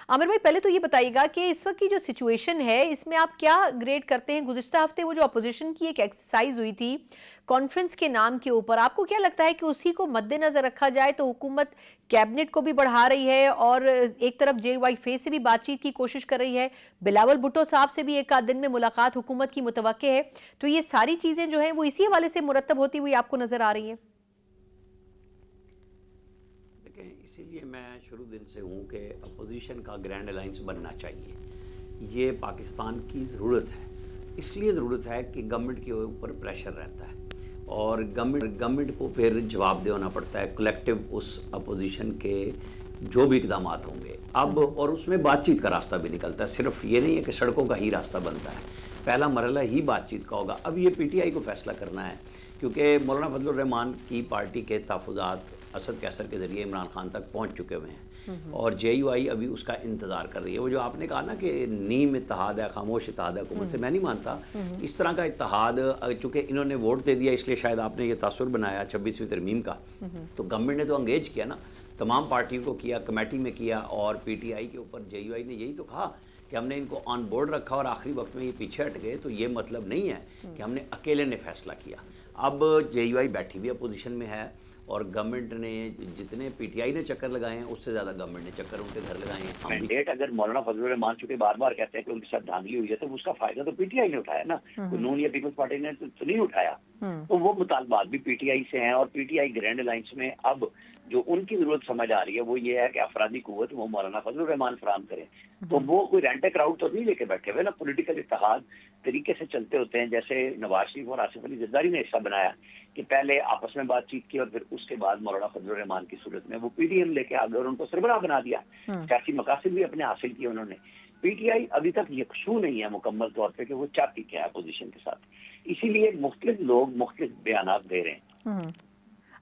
आमिर भाई, पहले तो ये बताइएगा कि इस वक्त की जो सिचुएशन है इसमें आप क्या ग्रेड करते हैं? गुज़िश्ता हफ्ते वो जो अपोजिशन की एक एक्सरसाइज हुई थी कॉन्फ्रेंस के नाम के ऊपर, आपको क्या लगता है कि उसी को मद्देनजर रखा जाए तो हुकूमत कैबिनेट को भी बढ़ा रही है और एक तरफ JYF से भी बातचीत की कोशिश कर रही है, बिलावल भुट्टो साहब से भी एक आध दिन में मुलाकात हुकूमत की मुतवक्के है, तो ये सारी चीजें जो हैं वो इसी हवाले से मुरतब होती हुई आपको नजर आ रही हैं? इसीलिए मैं शुरू दिन से हूँ कि अपोजिशन का ग्रैंड अलायंस बनना चाहिए। ये पाकिस्तान की ज़रूरत है, इसलिए ज़रूरत है कि गवर्नमेंट के ऊपर प्रेशर रहता है और गवर्नमेंट को फिर जवाब देना पड़ता है कलेक्टिव उस अपोजिशन के जो भी इकदाम होंगे अब, और उसमें बातचीत का रास्ता भी निकलता है। सिर्फ ये नहीं है कि सड़कों का ही रास्ता बनता है, पहला मरहला ही बातचीत का होगा। अब ये PTI को फैसला करना है, क्योंकि मौलाना फजलुर रहमान की पार्टी के तहफ़्फ़ुज़ात असद कैसर के ज़रिए इमरान खान तक पहुंच चुके हुए हैं और JUI अभी उसका इंतज़ार कर रही है। वो जो आपने कहा ना कि नीम इत्तेहाद है, खामोश इत्तेहाद है, हुकूमत से मैं नहीं मानता इस तरह का इत्तेहाद। चूँकि इन्होंने वोट दे दिया इसलिए शायद आपने ये तासुर बनाया 26वीं तरमीम का, तो गवर्नमेंट ने तो अंगेज किया ना, तमाम पार्टियों को किया, कमेटी में किया, और PTI के ऊपर JUI ने यही तो कहा कि हमने इनको ऑन बोर्ड रखा और आखिरी वक्त में ये पीछे हट गए। तो ये मतलब नहीं है कि हमने अकेले ने फैसला किया। अब JUI बैठी हुई अपोजिशन में है और गवर्नमेंट ने जितने PTI ने चक्कर लगाए हैं उससे ज़्यादा गवर्नमेंट ने चक्कर उनके घर लगाए हैं। मैंडेट अगर मौलाना फजलुर रहमान चूंकि बार बार कहते हैं कि उनके साथ धांधली हुई है, तो उसका फायदा तो PTI ने उठाया ना, नून या पीपल्स पार्टी ने तो नहीं उठाया। तो वो मुतालबात भी PTI से हैं और PTI ग्रैंड अलायंस में अब जो उनकी जरूरत समझ आ रही है वो ये है कि अफरादी कुव्वत वो मौलाना फजलुर रहमान फराहम करें। तो वो कोई रेंट क्राउड तो नहीं लेके बैठे हुए ना, पॉलिटिकल इत्तेहाद तरीके से चलते होते हैं। जैसे नवाज शरीफ और आसिफ अली जरदारी ने हिस्सा बनाया कि पहले आपस में बातचीत की और फिर उसके बाद मौलाना फजलुर रहमान की सूरत में वो PDM लेके आ गए और उनको सरबराह बना दिया। सियासी मकासद भी अपने हासिल किए उन्होंने। PTI अभी तक यकसू नहीं है मुकम्मल तौर पे कि वो चाहती क्या है अपोजिशन के साथ, इसीलिए मुख्तलिफ लोग मुख्तलिफ बयानात दे रहे हैं।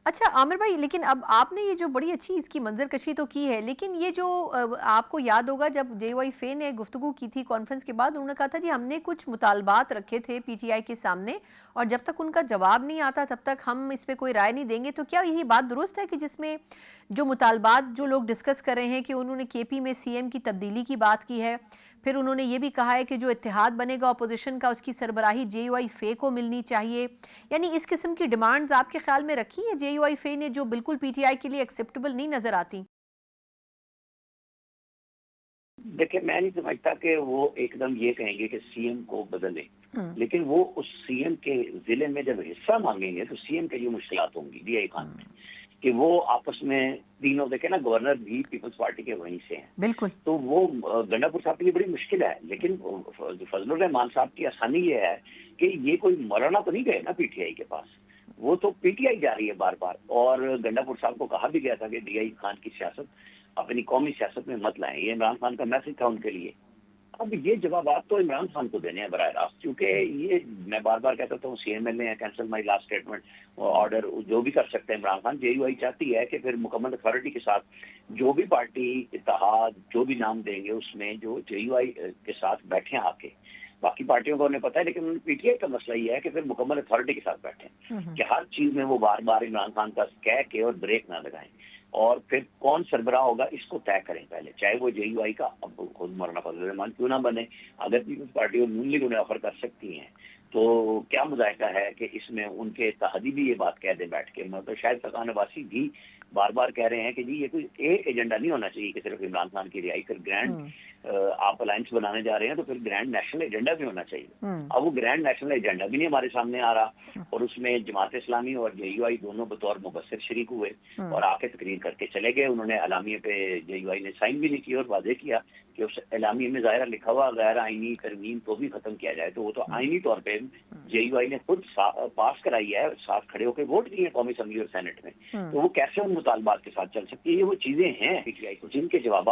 अच्छा आमिर भाई, लेकिन अब आपने ये जो बड़ी अच्छी इसकी मंजर कशी तो की है, लेकिन ये जो आपको याद होगा जब JYF ने गुफ्तगू की थी कॉन्फ्रेंस के बाद, उन्होंने कहा था जी हमने कुछ मुतालबात रखे थे PTI के सामने और जब तक उनका जवाब नहीं आता तब तक हम इस पे कोई राय नहीं देंगे। तो क्या यही बात दुरुस्त है कि जिसमें जो मुतालबात जो लोग डिस्कस कर रहे हैं कि उन्होंने KP में CM की तब्दीली की बात की है, फिर उन्होंने ये भी कहा है कि जो इत्तेहाद बनेगा अपोजिशन का उसकी सरबराही JYF को मिलनी चाहिए, यानी इस किस्म की डिमांड्स आपके ख्याल में रखी है JYF ने जो बिल्कुल PTI के लिए एक्सेप्टेबल नहीं नजर आती? देखिए, मैं नहीं समझता कि वो एकदम ये कहेंगे कि CM को बदले, लेकिन वो उस CM के जिले में जब हिस्सा मांगेंगे तो CM के लिए मुश्किलात होंगी DI खान में कि वो आपस में तीनों, देखे ना गवर्नर भी पीपल्स पार्टी के वहीं से हैं, बिल्कुल, तो वो गंडापुर साहब के लिए बड़ी मुश्किल है। लेकिन फजलुर रहमान साहब की आसानी ये है कि ये कोई मौलाना तो नहीं गए ना PTI के पास, वो तो PTI जा रही है बार बार। और गंडापुर साहब को कहा भी गया था कि DI खान की सियासत अपनी कौमी सियासत में मत लाएं, ये इमरान खान का मैसेज था उनके लिए। अब ये जवाब तो इमरान खान को देने हैं बराह रास्त, क्योंकि ये मैं बार बार कहता हूँ CMLA है, cancel my last statement order, जो भी कर सकते हैं इमरान खान। JUI चाहती है कि फिर मुकम्मल अथॉरिटी के साथ जो भी पार्टी इत्तेहाद जो भी नाम देंगे उसमें जो JUI के साथ बैठे आके, बाकी पार्टियों को उन्हें पता है, लेकिन PTI का मसला ये है कि फिर मुकम्मल अथॉरिटी के साथ बैठे कि हर चीज में वो बार बार इमरान खान का कह के और ब्रेक ना लगाएं, और फिर कौन सरबराह होगा इसको तय करें पहले, चाहे वो JUI का अब खुद मौलाना फजलुर रहमान क्यों ना बने। अगर पीपल्स पार्टी और नून लीग उन्हें ऑफर कर सकती हैं तो क्या मुजाहिका है कि इसमें उनके इत्तेहादी भी ये बात कह दें बैठ के। मतलब शायद फकान नवासी भी बार बार कह रहे हैं कि जी ये कोई एक एजेंडा नहीं होना चाहिए कि सिर्फ इमरान खान की रिहाई, फिर ग्रैंड आप अलायंस बनाने जा रहे हैं तो फिर ग्रैंड नेशनल एजेंडा भी होना चाहिए। अब वो ग्रैंड नेशनल एजेंडा भी नहीं हमारे सामने आ रहा, और उसमें जमात इस्लामी और JUI दोनों बतौर मुबस्सिर शरीक हुए और आके तकरीर करके चले गए। उन्होंने एलामिया पे JUI ने साइन भी नहीं किया और वादे किया कि उस एलामिया में ज़ाहिर लिखा हुआ गैर आईनी तरमीम तो भी खत्म किया जाए, तो वो तो आईनी तौर पे JUI ने खुद पास कराई है, साथ खड़े होकर वोट दिए कौमी असम्बली और सेनेट में, तो वो कैसे उन मुतालबात के साथ चल सकती है। ये वो चीजें हैं PTI को जिनके जवाब